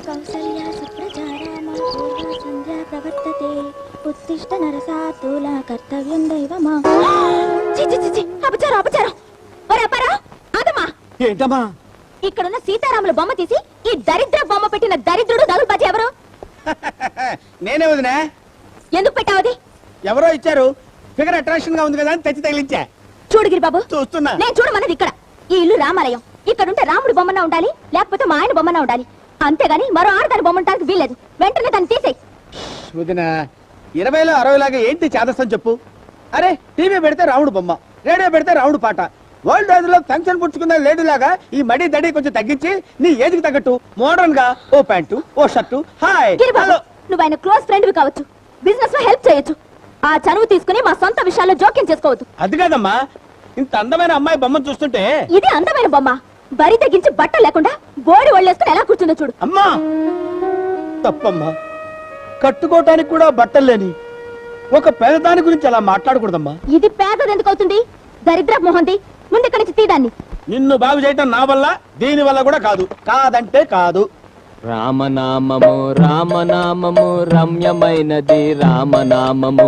కౌసల్యా సుప్రజా రామ పూర్వ సంధ్యా ప్రవర్తతే ఉత్తిష్ట నరసాతుల కర్తవ్యం దైవమా. అపచారం అపచారం. ఆగమ్మా. ఏంటమ్మా? ఇక్కడున్న సీతారాముల బొమ్మ తీసి ఈ దరిద్ర బొమ్మ పెట్టిన దరిద్రుడు దగులుబాజీ ఎవరు? నేనే వదినా. ఎందుకు పెట్టావది? ఎవరో ఇచ్చారు, ఫిగర్ అట్రాక్షన్ గా ఉంది కదా అని తెచ్చి తగిలించా. చూడుగిరి బాబు, చూస్తున్నా. నేను చూడమన్నది ఇక్కడ. ఈ ఇల్లు రామాలయం. ఇక్కడుంటే రాముడు బొమ్మన ఉండాలి, లేకపోతే మా ఆయన బొమ్మన ఉండాలి. అంతేగాని మరో ఆడదాని బొమ్మ ఉండడానికి వీల్లేదు. వెంటనే దాన్ని తీసేయి. వదినా, 20లో 60 లాగా ఏంటి చేదస్తం చెప్పు. అరే, టీవీ పెడితే రాముడు బొమ్మ, రేడియో పెడితే రాముడు పాట. వరల్డ్ రోజులో ఫంక్షన్ పుచ్చుకున్న లేడీ లాగా ఈ మడి దడి కొంచెం తగ్గించి నీ ఏజ్కి తగ్గట్టు మోడర్న్ గా ఓ ప్యాంటు, ఓ షర్టు. హాయ్, నువ్వు ఆయన క్లోజ్ ఫ్రెండ్ కావచ్చు, బిజినెస్ లో హెల్ప్ చేయొచ్చు. ఆ చనువు తీసుకుని మా సొంత విషయాల్లో జోక్యం చేసుకోవద్దు. అది కాదమ్మా, ఇంత అందమైన అమ్మాయి బొమ్మను చూస్తుంటే. ఇది అందమైన బొమ్మ. బరి తగ్గించి బట్ట లేకుండా బోడి ఒళ్ళేసుకుని ఎలా కూర్చుందో చూడు. అమ్మా, తప్పమ్మా. కట్టుకోవటానికి కూడా బట్టలు లేని ఒక పేదదాని గురించి అలా మాట్లాడకూడదమ్మా. ఇది పేదది ఎందుకు అవుతుంది? దరిద్ర మొహంది. ముందు ఇక్కడి నుంచి తీదాన్ని. నిన్ను బాగు చేయటం నా వల్ల, దీని వల్ల కూడా కాదు. కాదంటే కాదు. రామనామము రామనామము రమ్యమైనది రామనామము.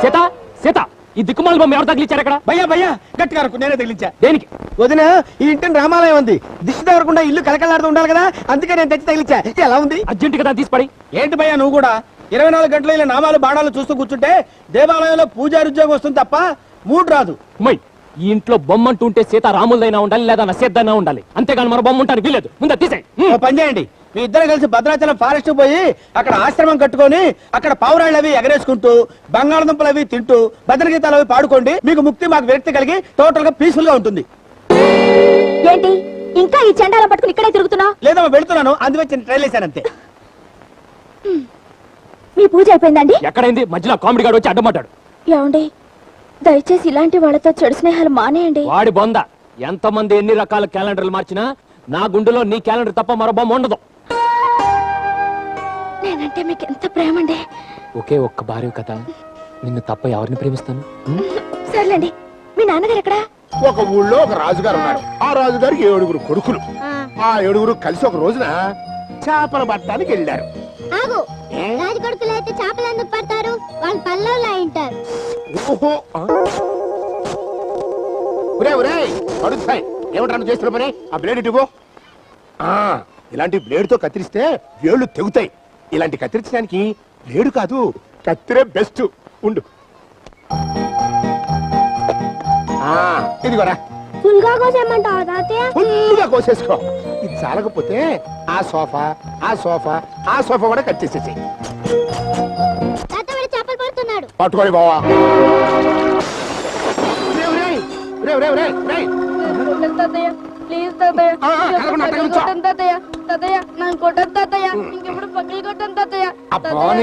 సీత సీత, ఈ దిక్కుమాల బొమ్మ ఎవరు తగిలించారు అక్కడ? భయ్యా భయ్యా, గట్టిగా అరకు, నేనే తగిలించా. దేనికి? వదిన, ఈ ఇంటిని రామాలయం ఉంది, దిష్టి తగలకుండా ఇల్లు కలకలాడుతూ ఉండాలి కదా, అందుకే నేను తెచ్చి తగిలించా. ఎలా ఉంది? అర్జెంట్ కదా తీసిపడి. ఏంటి భయ్యా నువ్వు కూడా 24 గంటలు ఇలా నామాలు బాణాలు చూస్తూ కూర్చుంటే దేవాలయంలో పూజారి ఉద్యోగం వస్తుంది తప్ప మూడు రాదు. మై, ఈ ఇంట్లో బొమ్మ అంటూ ఉంటే సీత రాములదైనా ఉండాలి, లేదా నసేద్దైనా ఉండాలి. అంతేగాని మన బొమ్మ ఉంటానికి వీలేదు. ముందు తీసే. ఓ పని చేయండి, మీ ఇద్దరు కలిసి భద్రాచలం ఫారెస్ట్ పోయి అక్కడ ఆశ్రమం కట్టుకొని అక్కడ పావురాళ్ళు అవి ఎగరేసుకుంటూ బంగాళదుంపలు అవి తింటూ భద్రగీతాలు అవి పాడుకోండి. మీకు ముక్తి, మాకు వ్యక్తి కలిగి టోటల్ గా పీస్ఫుల్ గా ఉంటుంది. ఏంటి ఇంకా ఈ చెండాలం పట్టుకుని ఇక్కడే తిరుగుతున్నా? లేదా వెళుతున్నాను, అందువే చిన్న ట్రైల్ వేసాను అంతే. మీ పూజ అయిపోయిందండి? ఎక్కడైంది? మధ్యలో కామెడీ గాడు వచ్చి అడ్డమాటాడు. ఏమండి, దయచేసి ఇలాంటి వాళ్ళతో చెడు స్నేహాలు మానేయండి. వాడి బొంద. ఎంతమంది ఎన్ని రకాల క్యాలెండర్లు మార్చినా నా గుండెలో నీ క్యాలెండర్ తప్ప మరో బొమ్మ ఉండదు. నేనంటే మీకు ఎంత ప్రేమండి. ఒకే ఒక్క భార్య కదా, నిన్ను తప్ప ఎవరిని ప్రేమిస్తాను? సర్లేండి, మీ నాన్నగారు ఎక్కడా? ఒక ఊళ్ళో ఒక రాజుగారు ఉన్నారు. ఆ రాజుగారికి 7 కొడుకులు. ఆ 7 కలిసి ఒక రోజున చేపల పట్టడానికి వెళ్ళారు. రాజకొడుకులైతే చేపలు ఎందుకు పడతారు? వాళ్ళు పల్లవులా ఉంటారు. ఓహో, అడుగుతాయి ఏమిటన్నా చేస్తున్న పని? ఆ బ్లేడ్ ఇటువో. ఇలాంటి బ్లేడ్ తో కత్తిరిస్తే వేళ్ళు తెగుతాయి. ఇలాంటి కత్తిరించడానికి బ్లేడు కాదు, కత్తిరే బెస్ట్. ఉండు, ఇదిగోరా. ఫుల్గా కోసేయమంటావా తాతయ్య? ఫుల్గా కోసేసుకో. ఇది చాలకపోతే ఆ సోఫా, ఆ సోఫా, ఆ సోఫా కూడా కట్ చేసేసి చేపలు పడుతున్నాడు. పట్టుకోని బావా.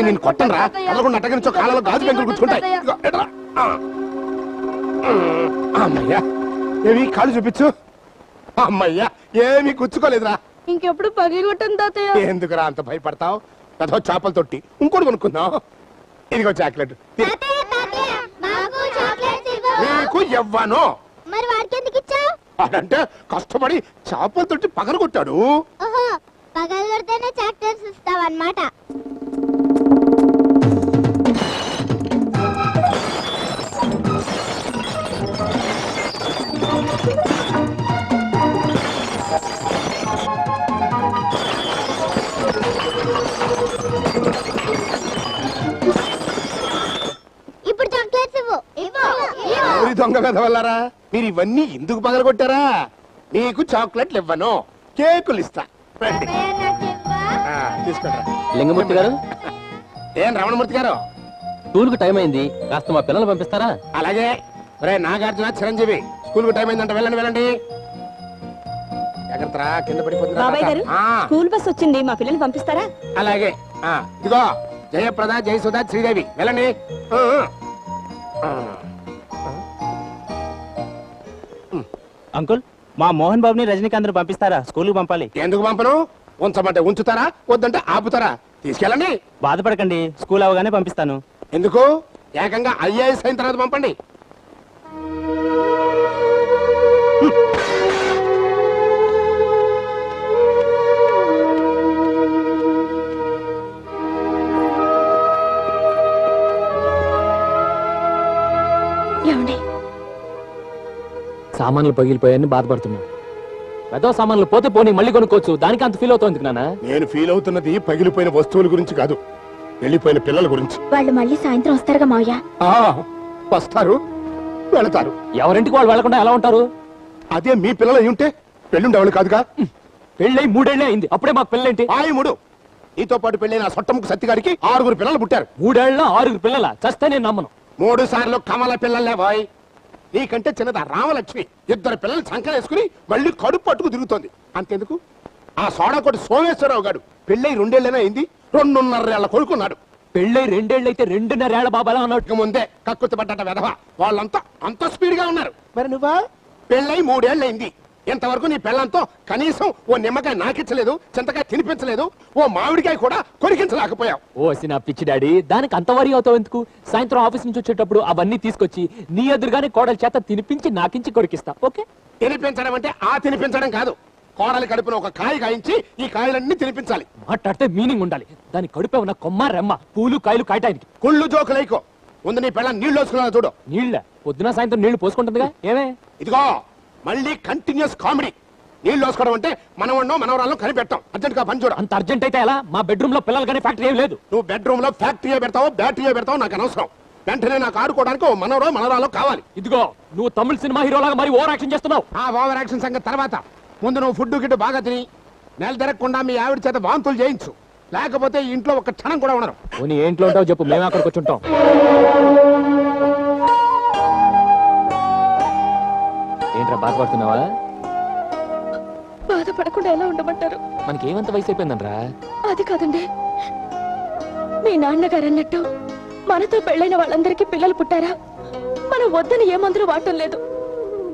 నేను కొట్టను రా, అదకుండా అట్టగా నుంచో కాళ్ళలో గాజు పెంకులు కూర్చుంటాయి. అమ్మయ్యా, ఏమి కాళ్ళు చూపించు. అమ్మయ్యా, ఏమి కూర్చుకోలేదురా. ఇంకెప్పుడు పగిలి కొట్టను తాతయ్య. ఎందుకురా అంత భయపడతావు? కథ చేపల తొట్టి ఇంకోటి కొనుక్కుందాం. ఇదిగో చాక్లెట్. నీకు ఇవ్వను. మరి వాడికి ఎందుకు ఇచ్చావు? అదంటే కష్టపడి చేపల తొట్టి పగలు కొట్టాడు. పగలు కొడితేనే చాక్లెట్స్ ఇస్తావన్నమాట. ఇప్పుడు చాక్లెట్స్ ఇవ్వు. దొంగ వెధవల్లారా, మీరు ఇవన్నీ ఎందుకు పగలు కొట్టారా? నీకు చాక్లెట్లు ఇవ్వను, కేకులు ఇస్తా. తీసుకుంటా. లింగమూర్తి గారు. ఏం రమణమూర్తి గారు, స్కూల్ కు టైం అయింది, కాస్త మా పిల్లలు పంపిస్తారా? అలాగే. రే నాగార్జున, చిరంజీవి, స్కూల్ కు టైం అయిందంట, వెళ్ళండి వెళ్ళండి. జాగ్రత్త, కింద పడిపోతుంది. స్కూల్ బస్ వచ్చింది, మా పిల్లల్ని పంపిస్తారా? అలాగే. ఇదిగో జయప్రద, జయసుధ, శ్రీదేవి, వెళ్ళండి. అంకుల్, మా మోహన్ బాబుని రజనీకాంత్ పంపిస్తారా? స్కూల్ కి పంపాలి. ఎందుకు పంపను? ఉంచమంటే ఉంచుతారా, వద్దంటే ఆపుతారా? తీసుకెళ్ళండి. బాధపడకండి, స్కూల్ అవగానే పంపిస్తాను. ఎందుకు? ఏకంగా IAS అయిన తర్వాత పంపండి. సామాన్లు పగిలిపోయాయని బాధపడుతున్నాను. పెద్ద సామాన్లు పోతే పోనీ మళ్ళీ కొనుక్కోవచ్చు, దానికి అంత ఫీల్ అవుతుంది నాన్న. నేను ఫీల్ అవుతున్నది పగిలిపోయిన వస్తువుల గురించి కాదు, వెళ్ళిపోయిన పిల్లల గురించి. వాళ్ళు మళ్ళీ సాయంత్రం వస్తారుగా మావయ్య. ఆ, వస్తారు వెళతారు. ఎవరింటికి వాళ్ళు వెళ్లకుండా ఎలా ఉంటారు? అదే మీ పిల్లలు అయి ఉంటే పెళ్ళుండేవాళ్ళు కాదుగా. పెళ్ళై 3 ఏళ్లే అయింది, అప్పుడే మాకు పెళ్ళేంటి? ఆయముడు నీతో పాటు పెళ్ళైన సొట్టముకు సత్తిగారికి 6 పిల్లలు పుట్టారు. 3 ఏళ్ళలో 6 పిల్లల చస్తే నేను నమ్మను. 3 సార్లు కమల పిల్లలే బాయ్. నీకంటే చిన్నదా రామలక్ష్మి 2 పిల్లలు సంకలేసుకుని మళ్ళీ కడుపు పట్టుకు తిరుగుతోంది. అంతెందుకు, ఆ సోడాకోటి సోమేశ్వరరావు గారు పెళ్ళై 2 ఏళ్ళైనా అయింది, 2.5 ఏళ్ల కొడుకున్నాడు. పెళ్ళై 2 ఏళ్ళైతే 2.5 ఏళ్ల బాబాలా అన్నాడు. ఇక ముందే కక్కుతి పడ్డట వెధవ, వాళ్ళంతా అంత స్పీడ్ గా ఉన్నారు. మరి నువ్వా పెళ్ళై 3 ఏళ్ళైంది, ఇంతవరకు నీ పెళ్ళంతో కనీసం ఓ నిమ్మకాయ నాకించలేదు, చింతకాయ తినిపించలేదు, ఓ మామిడికాయ కూడా కొరికించలేకపోయావు. ఓ నా పిచ్చి డాడీ, దానికి అంత వరి అవుతావు ఎందుకు? సాయంత్రం ఆఫీస్ నుంచి వచ్చేటప్పుడు అవన్నీ తీసుకొచ్చి నీ ఎదురుగానే కోడల చేత తినిపించి నాకించి కొరికిస్తా. ఓకే? తినిపించడం అంటే ఆ తినిపించడం కాదు, కోడలి కడుపున ఒక కాయ కాయించి ఈ కాయలన్నీ తినిపించాలి. మాట్లాడితే మీనింగ్ ఉండాలి. దాని కడుపే ఉన్న కొమ్మ రెమ్మ పూలు కాయలు కాయటానికి. కుళ్ళు జోకులైకో, ముందు నీ పెళ్ళ నీళ్ళు వేసుకున్నా చూడు. నీళ్ళ పొద్దున సాయంత్రం నీళ్లు పోసుకుంటుందిగా, ఏమే? ఇదిగో మళ్ళీ కంటిన్యూస్ కామెడీ. నీళ్ళు వేసుకోవడం అంటే మనవన్నో మనవరాల్లో కనిపెట్టాం. అర్జెంట్ గా పని చూడ. అంత అర్జెంట్ అయితే ఎలా? మా బెడ్రూమ్ లో పిల్లలు కానీ ఫ్యాక్టరీ ఏం లేదు. నువ్వు బెడ్రూమ్ లో ఫ్యాక్టరీ పెడతావో బ్యాటరీ పెడతావో నాకు అనవసరం. వెంటనే నాకు ఆడుకోవడానికి ఓ మనవరో మనవరాలో కావాలి. ఇదిగో నువ్వు తమిళ సినిమా హీరోలాగా మరి ఓవర్ యాక్షన్ చేస్తున్నావు. ఆ ఓవర్ యాక్షన్ సంగతి తర్వాత, ముందు నువ్వు ఫుడ్ గిడ్డు బాగా తిని నెల తిరగకుండా మీ ఆవిడ చేత వాంతులు చేయించు, లేకపోతే ఈ ఇంట్లో ఒక క్షణం కూడా ఉండరు. పోనీ ఏంట్లో ఉంటావు చెప్పు, మేము అక్కడికి వచ్చి ఉంటాం. ఏంట్రా బాధపడుతున్నావా? బాధపడకుండా ఎలా ఉండమంటారు? మనకి ఏమంత వయసు అయిపోయిందనరా? అది కాదండి, మీ నాన్నగారు అన్నట్టు మనతో పెళ్ళైన వాళ్ళందరికీ పిల్లలు పుట్టారా? మనం వద్దని ఏ మందులు వాడటం లేదు,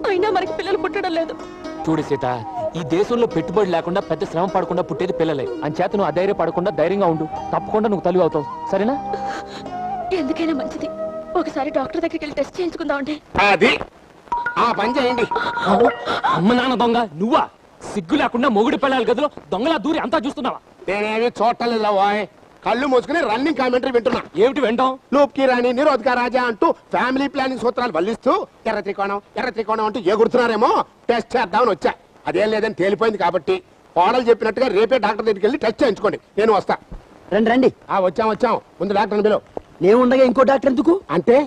అయినా మనకి పిల్లలు పుట్టడం లేదు. చూడు సీత, ఈ దేశంలో పెట్టుబడి లేకుండా పెద్ద శ్రమ పడకుండా పుట్టేది పిల్లలే. అంచేత నువ్వు అధైర్యపడకుండా ధైర్యంగా ఉండు. తప్పకుండా నువ్వు తల్లి అవుతావు, సరేనా? ఎందుకైనా మంచిది ఒకసారి డాక్టర్ దగ్గరికి వెళ్ళి టెస్ట్ చేయించుకుందామండి. అది ఆ పని చేయండి. అమ్మ నాన్న దొంగ నువ్వా? సిగ్గు లేకుండా మొగుడు పిల్లల గదిలో దొంగలా దూరి అంతా చూస్తున్నావా? నేనేమి చూడలేదు వాయ్, కళ్ళు మూసుకుని రన్నింగ్ కామెంటరీ వింటున్నా. ఏమిటి వింటాం? లూప్ కి రాణి నిరోధక రాజా అంటూ ఫ్యామిలీ ప్లానింగ్ సూత్రాలు వల్లిస్తూ ఎర్ర త్రికోణం అంటూ ఎగురుతున్నారేమో టెస్ట్ చేద్దామని వచ్చా. అదేం లేదని తేలిపోయింది కాబట్టి కోడలు చెప్పినట్టుగా రేపే డాక్టర్ దగ్గరికి వెళ్ళి టెస్ట్ చేయించుకోండి. నేను వస్తా. రండి రండి. వచ్చాం ముందు డాక్టర్ బిలో. నేను ఉండగా ఇంకో డాక్టర్ ఎందుకు? అంటే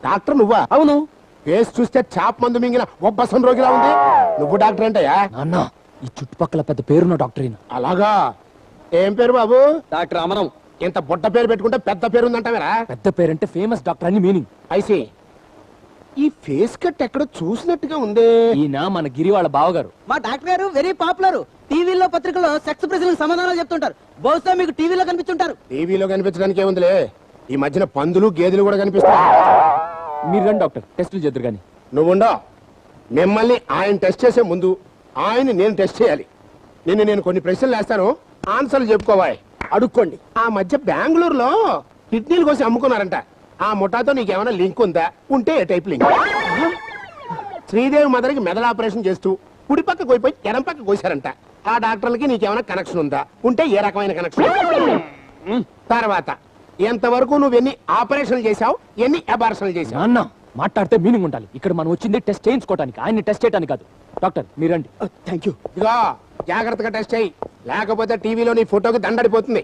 డాక్టర్ నువ్వా? అవును. ఫేస్ చూస్తే చాప్ మందు మింగిన ఒబ్బసం రోగిలా ఉంది. నువ్వు డాక్టర్ అంటయా? నాన్న, ఈ చుట్టుపక్కల పెద్ద పేరున్న డాక్టర్ ఈయన. అలాగా? ఏం పేరు బాబు? డాక్టర్ అమరం. ఇంత బుట్ట పేరు పెట్టుకుంటే పెద్ద పేరు ఉందంటావేరా? పెద్ద పేరంటే ఫేమస్ డాక్టర్ అని మీనింగ్. ఐసి ఈ ఫేస్ కట్ ఎక్కడో చూసినట్టుగా ఉందే. ఈయన మన గిరి వాళ్ళ బావగారు. మా డాక్టర్ గారు వెరీ పాపులర్. టీవీలో పత్రికల్లో సెక్స్ ప్రశ్నలకు సమాధానాలు చెప్తుంటారు. బహుశా మీకు టీవీలో కనిపించుంటారు. టీవీలో కనిపించడానికి ఏముందిలే, ఈ మధ్యన పందులు గేదెలు కూడా కనిపిస్తాయి. మీరు రండి డాక్టర్, టెస్టులు చేద్దరు కానీ. నువ్వుండో, మిమ్మల్ని ఆయన టెస్ట్ చేసే ముందు ఆయన నేను టెస్ట్ చేయాలి. నేను కొన్ని ప్రశ్నలు వేస్తాను, ఆన్సర్లు చెప్పుకోవాలి. అడుక్కోండి. ఆ మధ్య బెంగళూరులో కిడ్నీలు కోసి అమ్ముకున్నారంట. ఆ ముఠాతో నీకేమైనా లింక్ ఉందా? ఉంటే ఏ టైప్ లింక్? శ్రీదేవి మదర్కి మెదడు ఆపరేషన్ చేస్తూ కుడి పక్క కోయిపోయి ఎడం పక్క కోసారంట. ఆ డాక్టర్లకి నీకేమైనా కనెక్షన్ ఉందా? ఉంటే ఏ రకమైన కనెక్షన్? తర్వాత ఎంతవరకు నువ్వు ఎన్ని ఆపరేషన్లు చేశావు, ఎన్ని అబార్షన్లు చేశావు? నాన్న, మాట్లాడితే మీనింగ్ ఉండాలి. ఇక్కడ మనం వచ్చింది టెస్ట్ చేయించుకోవడానికి, ఆయన్ని టెస్ట్ చేయడానికి కాదు. డాక్టర్ మీరండి. Thank you. ఇదిగో జాగ్రత్తగా టెస్ట్ చేయి, లేకపోతే టీవీలో నీ ఫోటోకి దండడిపోతుంది.